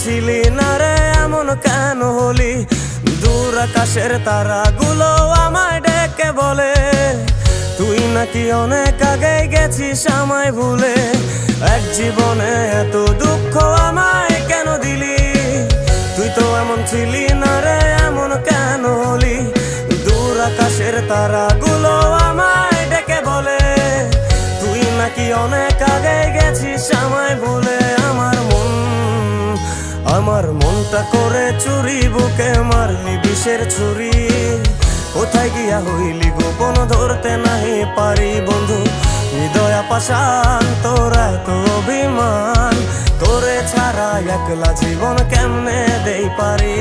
ছিলি না রে এমন কেন হলি? দূর আকাশের তারাগুলো আমায় ডেকে বলে তুই নাকি অনেক আগে গেছিস আমায় ভুলে। এক জীবনে এত দুঃখ আমায় কেন দিলি? তুই তো এমন ছিলি না রে এমন কেন হলি? দূর আকাশের তারাগুলো আমায় ডেকে বলে তুই নাকি অনেক আগে গেছিস আমায় ভুলে। আমার মনটা করে চুরি, বুকে মারলি বিষের ছুরি। কোথায় গিয়া হইলি গোপন ধরতে নাহি পারি বন্ধু। হৃদয় পাষাণ তোর এত অভিমান, তোরে ছাড়া একলা জীবন কেমনে দেই পারি।